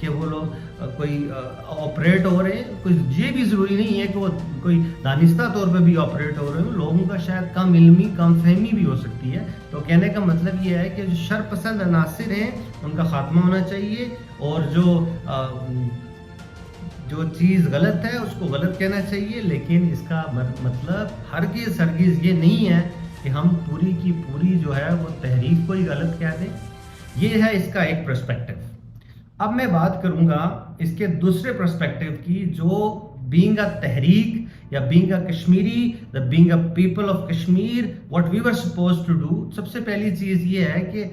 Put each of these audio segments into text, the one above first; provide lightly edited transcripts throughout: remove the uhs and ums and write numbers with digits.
کہ وہ لوگ کوئی آپریٹ ہو رہے ہیں، کوئی یہ بھی ضروری نہیں ہے کہ وہ کوئی دانستہ طور پہ بھی آپریٹ ہو رہے ہیں، لوگوں کا شاید کم علمی کم فہمی بھی ہو سکتی ہے. تو کہنے کا مطلب یہ ہے کہ جو شر پسند عناصر ہیں ان کا خاتمہ ہونا چاہیے، اور جو چیز غلط ہے اس کو غلط کہنا چاہیے. لیکن اس کا مطلب ہرگز یہ نہیں ہے کہ ہم پوری کی پوری جو ہے وہ تحریک کو ہی غلط کہہ دیں. یہ ہے اس کا ایک پرسپیکٹو. اب میں بات کروں گا اس کے دوسرے پرسپیکٹو کی، جو بینگ اے تحریک یا being a Kashmiri, being a people of Kashmir, what we were supposed to do. سب سے پہلی چیز یہ ہے کہ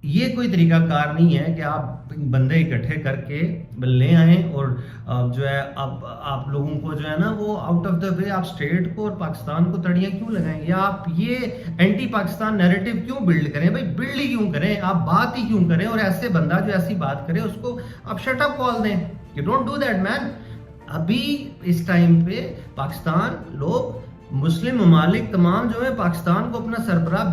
یہ کوئی طریقہ کار نہیں ہے کہ آپ بندے اکٹھے کر کے لے آئیں اور جو ہے آپ لوگوں کو جو ہے نا وہ آؤٹ آف دا وے آپ اسٹیٹ کو اور پاکستان کو تڑیاں کیوں لگائیں، یا آپ یہ اینٹی پاکستان نیریٹو کیوں بلڈ کریں. بھائی بلڈ ہی کیوں کریں، آپ بات ہی کیوں کریں، اور ایسے بندہ جو ایسی بات کرے اس کو آپ شٹ اپ کال دیں. یو ڈونٹ ڈو دیٹ مین. ابھی اس ٹائم پہ پاکستان لوگ مسلم ممالک تمام جو ہے پاکستان کو اپنا سربراہ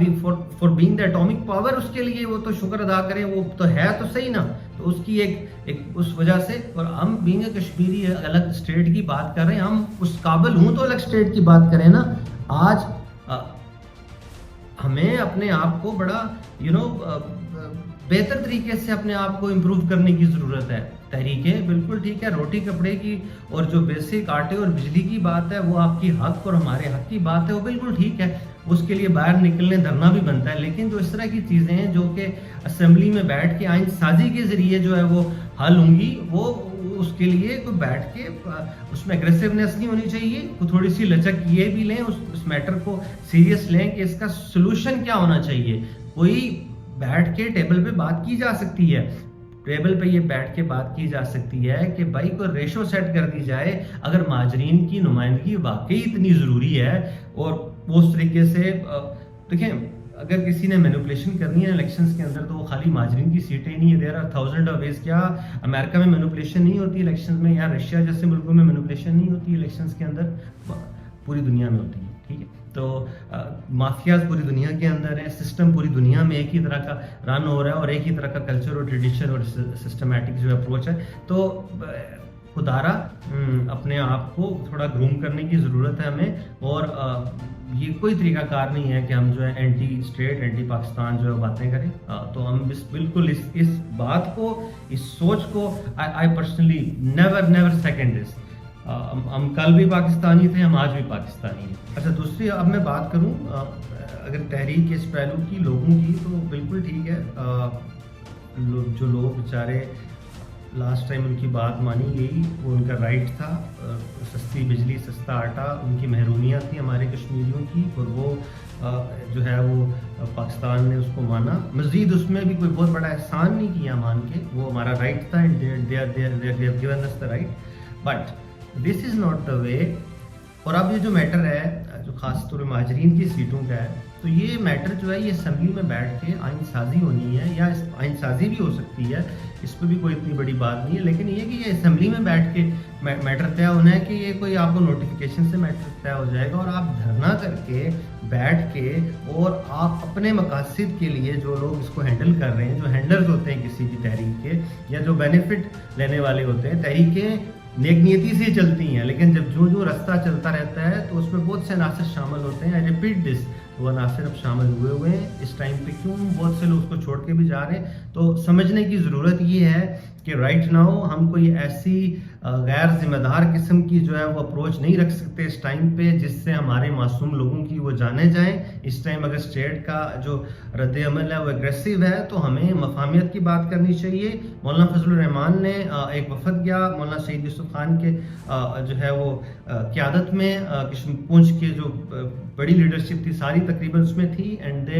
for being the atomic power, اس کے لیے وہ تو شکر ادا کریں، وہ تو ہے تو صحیح نا. تو اس کی ایک اس وجہ سے، اور ہم بینگ اے کشمیری الگ اسٹیٹ کی بات کر رہے ہیں، ہم اس قابل ہوں تو الگ اسٹیٹ کی بات کریں نا. آج ہمیں اپنے آپ کو بڑا بہتر طریقے سے اپنے آپ کو امپروو کرنے کی ضرورت ہے. تحریکیں بالکل ٹھیک ہے، روٹی کپڑے کی اور جو بیسک آٹے اور بجلی کی بات ہے وہ آپ کی حق اور ہمارے حق کی بات ہے، وہ بالکل ٹھیک ہے، اس کے لیے باہر نکلنے دھرنا بھی بنتا ہے. لیکن جو اس طرح کی چیزیں ہیں جو کہ اسمبلی میں بیٹھ کے آئین سازی کے ذریعے جو ہے وہ حل ہوں گی، وہ اس کے لیے کوئی بیٹھ کے اس میں اگریسونیس نہیں ہونی چاہیے. کوئی تھوڑی سی لچک یہ بھی لیں، اس میٹر کو سیریس لیں کہ اس کا سلوشن کیا ہونا چاہیے. کوئی بیٹھ کے ٹیبل پہ بات کی جا سکتی ہے، ٹیبل پہ یہ بیٹھ کے بات کی جا سکتی ہے کہ بھائی کوئی ریشو سیٹ کر دی جائے. اگر مہاجرین کی نمائندگی واقعی اتنی ضروری ہے اور اس طریقے سے دیکھیں، اگر کسی نے مینوپولیشن کرنی ہے الیکشنز کے اندر تو وہ خالی مہاجرین کی سیٹیں نہیں ہے، there are thousand of ways. کیا امریکہ میں مینوپولیشن نہیں ہوتی الیکشنز میں، یا رشیا جیسے ملکوں میں مینوپولیشن نہیں ہوتی الیکشنز کے اندر؟ پوری دنیا میں ہوتی ہے. ٹھیک ہے، تو مافیاز پوری دنیا کے اندر ہیں، سسٹم پوری دنیا میں ایک ہی طرح کا رن ہو رہا ہے، اور ایک ہی طرح کا کلچر اور ٹریڈیشن اور سسٹمیٹک جو اپروچ ہے. تو خدارہ اپنے آپ کو تھوڑا گروم کرنے کی ضرورت ہے ہمیں، اور یہ کوئی طریقہ کار نہیں ہے کہ ہم جو ہے اینٹی اسٹیٹ اینٹی پاکستان جو ہے باتیں کریں. تو ہم بالکل اس بات کو، اس سوچ کو آئی پرسنلی نیور سیکنڈ دس. ہم کل بھی پاکستانی تھے، ہم آج بھی پاکستانی ہیں. اچھا، دوسری اب میں بات کروں اگر تحریک اس پہلو کی لوگوں کی، تو بالکل ٹھیک ہے. جو لوگ بیچارے لاسٹ ٹائم ان کی بات مانی گئی، وہ ان کا رائٹ تھا. سستی بجلی سستا آٹا ان کی محرومیاں تھیں ہمارے کشمیریوں کی، اور وہ جو ہے وہ پاکستان نے اس کو مانا. مزید اس میں بھی کوئی بہت بڑا احسان نہیں کیا مان کے، وہ ہمارا رائٹ تھا، given us the right. But this is not the way. اور اب یہ جو میٹر ہے جو خاص طور مہاجرین کی سیٹوں کا ہے، تو یہ میٹر جو ہے یہ اسمبلی میں بیٹھ کے آئین سازی ہونی ہے، یا آئین سازی بھی ہو سکتی ہے، اس پہ بھی کوئی اتنی بڑی بات نہیں ہے. لیکن یہ کہ یہ اسمبلی میں بیٹھ کے میٹر طے ہونا ہے کہ یہ کوئی آپ کو نوٹیفیکیشن سے میٹر طے ہو جائے گا، اور آپ دھرنا کر کے بیٹھ کے اور آپ اپنے مقاصد کے لیے جو لوگ اس کو ہینڈل کر رہے ہیں، جو ہینڈلز ہوتے ہیں کسی بھی تحریک کے یا جو بینیفٹ لینے والے ہوتے ہیں، تحریکیں نیک نیتی سے چلتی ہیں، لیکن جب جو رستہ چلتا رہتا ہے تو اس میں بہت سے عناصر شامل ہوتے ہیں. آئی ریپیٹ دس، وہ عناصر اب شامل ہوئے ہیں اس ٹائم پہ. کیوں بہت سے لوگ اس کو چھوڑ کے بھی جا رہے ہیں؟ تو سمجھنے کی ضرورت یہ ہے کہ رائٹ ناؤ ہم کوئی ایسی غیر ذمہ دار قسم کی جو ہے وہ اپروچ نہیں رکھ سکتے اس ٹائم پہ جس سے ہمارے معصوم لوگوں کی وہ جانے جائیں. اس ٹائم اگر اسٹیٹ کا جو رد عمل ہے وہ اگریسو ہے تو ہمیں مفاہمیت کی بات کرنی چاہیے. مولانا فضل الرحمان نے ایک وفد گیا مولانا سعید یوسف خان کے جو ہے وہ قیادت میں، پونچھ کے جو بڑی لیڈرشپ تھی ساری تقریباً اس میں تھی، اینڈ دے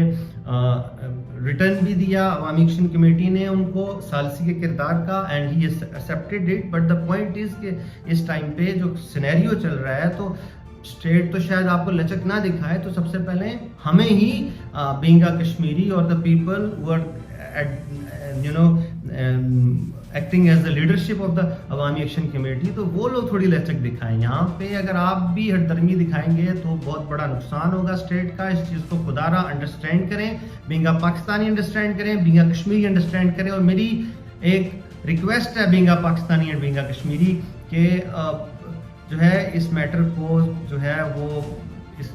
ریٹرن بھی دیا عوامی ایکشن کمیٹی نے ان کو ثالثی کے کردار کا، and he accepted it. But the point is کہ اس ٹائم پہ جو سینیریو چل رہا ہے تو اسٹیٹ تو شاید آپ کو لچک نہ دکھائے، تو سب سے پہلے ہمیں ہی بینگ اے کشمیری اور the people who are acting as the leadership of the Awami action committee, تو وہ لوگ تھوڑی لچک دکھائیں. یہاں پہ اگر آپ بھی ہٹ درمی دکھائیں گے تو بہت بڑا نقصان ہوگا اسٹیٹ کا. اس چیز کو خدارہ انڈرسٹینڈ کریں، بینگ اے پاکستانی انڈرسٹینڈ کریں، بینگ اے کشمیری انڈرسٹینڈ کریں. اور میری ایک ریکویسٹ ہے بینگا پاکستانی اینڈ بینگا کشمیری کہ جو ہے اس میٹر کو جو ہے وہ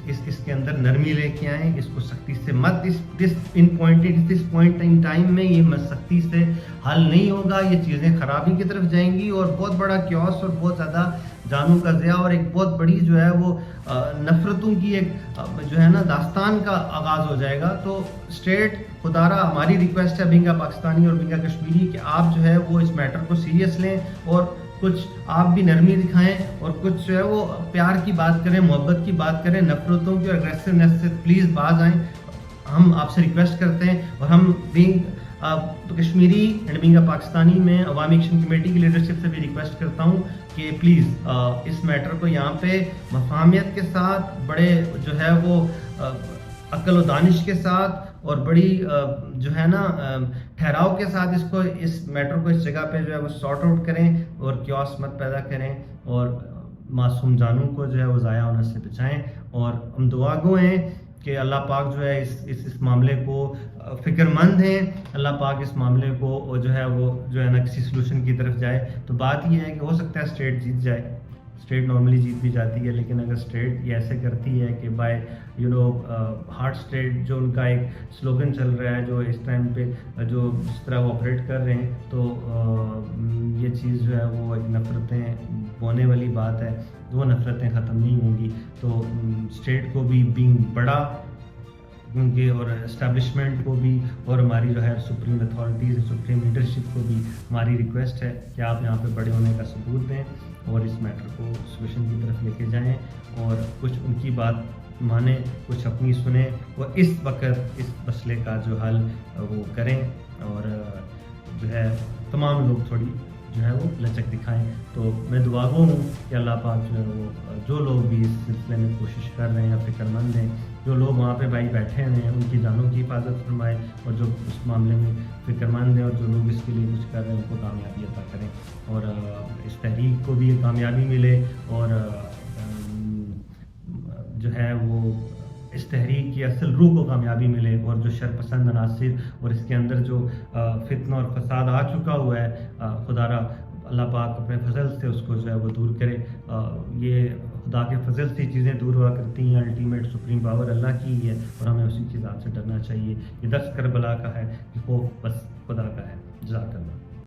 اس کے اندر نرمی لے کے آئیں، اس کو سختی سے مت دس پوائنٹ ان ٹائم میں یہ سختی سے حل نہیں ہوگا، یہ چیزیں خرابی کی طرف جائیں گی اور بہت بڑا کیوس اور بہت زیادہ جانوں کا ضیاع اور ایک بہت بڑی جو ہے وہ نفرتوں کی ایک جو ہے نا داستان کا آغاز ہو جائے گا۔ تو اسٹیٹ خدارہ ہماری ریکویسٹ ہے بینگا پاکستانی اور بینگا کشمیری کہ آپ جو ہے وہ اس میٹر کو سیریس لیں اور کچھ آپ بھی نرمی دکھائیں اور کچھ جو ہے وہ پیار کی بات کریں، محبت کی بات کریں، نفرتوں کی اور اگریسونیس سے پلیز باز آئیں، ہم آپ سے ریکویسٹ کرتے ہیں۔ اور ہم کشمیری اینڈ بینگا پاکستانی میں عوامی ایکشن کمیٹی کی لیڈرشپ سے بھی ریکویسٹ کرتا ہوں کہ پلیز اس میٹر کو یہاں پہ مفاہمیت کے ساتھ، بڑے جو ہے وہ عقل و دانش کے ساتھ اور بڑی جو ہے نا ٹھہراؤ کے ساتھ اس میٹر کو اس جگہ پہ جو ہے وہ سارٹ آؤٹ کریں اور کیوس مت پیدا کریں اور معصوم جانوں کو جو ہے وہ ضائع ہونے سے بچائیں۔ اور ہم دعا گو ہیں کہ اللہ پاک جو ہے اس معاملے کو فکر مند ہیں، اللہ پاک اس معاملے کو جو ہے وہ جو ہے نا کسی سلوشن کی طرف جائے۔ تو بات یہ ہے کہ ہو سکتا ہے اسٹیٹ جیت جائے، اسٹیٹ نارملی جیت بھی جاتی ہے، لیکن اگر اسٹیٹ یہ ایسے کرتی ہے کہ بائی ہارٹ اسٹیٹ جو ان کا ایک سلوگن چل رہا ہے جو اس ٹائم پہ جو جس طرح وہ آپریٹ کر رہے ہیں، تو یہ چیز جو ہے وہ ایک نفرتیں بونے والی بات ہے، وہ نفرتیں ختم نہیں ہوں گی۔ تو اسٹیٹ کو بھی بینگ بڑا کیونکہ اور اسٹیبلشمنٹ کو بھی اور ہماری جو ہے سپریم اتھارٹیز سپریم لیڈرشپ کو بھی ہماری ریکویسٹ ہے کہ آپ یہاں پہ بڑے ہونے کا ثبوت دیں اور اس میٹر کو سولوشن کی طرف لے کے جائیں اور کچھ ان کی بات مانیں، کچھ اپنی سنیں اور اس وقت اس مسئلے کا جو حل وہ کریں اور جو ہے تمام لوگ تھوڑی جو ہے وہ لچک دکھائیں۔ تو میں دعا گو ہوں کہ اللہ پاک جو ہے وہ جو لوگ بھی اس سلسلے میں کوشش کر رہے ہیں یا فکر مند ہیں، جو لوگ وہاں پہ بھائی بیٹھے ہوئے ہیں، ان کی جانوں کی حفاظت فرمائے اور جو اس معاملے میں فکر مند ہیں اور جو لوگ اس کے لیے کچھ کر رہے ہیں ان کو کامیابی عطا کریں اور اس تحریک کو بھی یہ کامیابی ملے اور جو ہے وہ اس تحریک کی اصل روح کو کامیابی ملے اور جو شرپسند عناصر اور اس کے اندر جو فتنہ اور فساد آ چکا ہوا ہے، خدا را اللہ پاک اپنے فضل سے اس کو جو ہے وہ دور کرے۔ یہ خدا کے فضل سے چیزیں دور ہوا کرتی ہیں، الٹیمیٹ سپریم پاور اللہ کی ہی ہے اور ہمیں اسی چیز سے ڈرنا چاہیے۔ یہ درس کربلا کا ہے کہ خوف بس خدا کا ہے۔ جزاک اللہ۔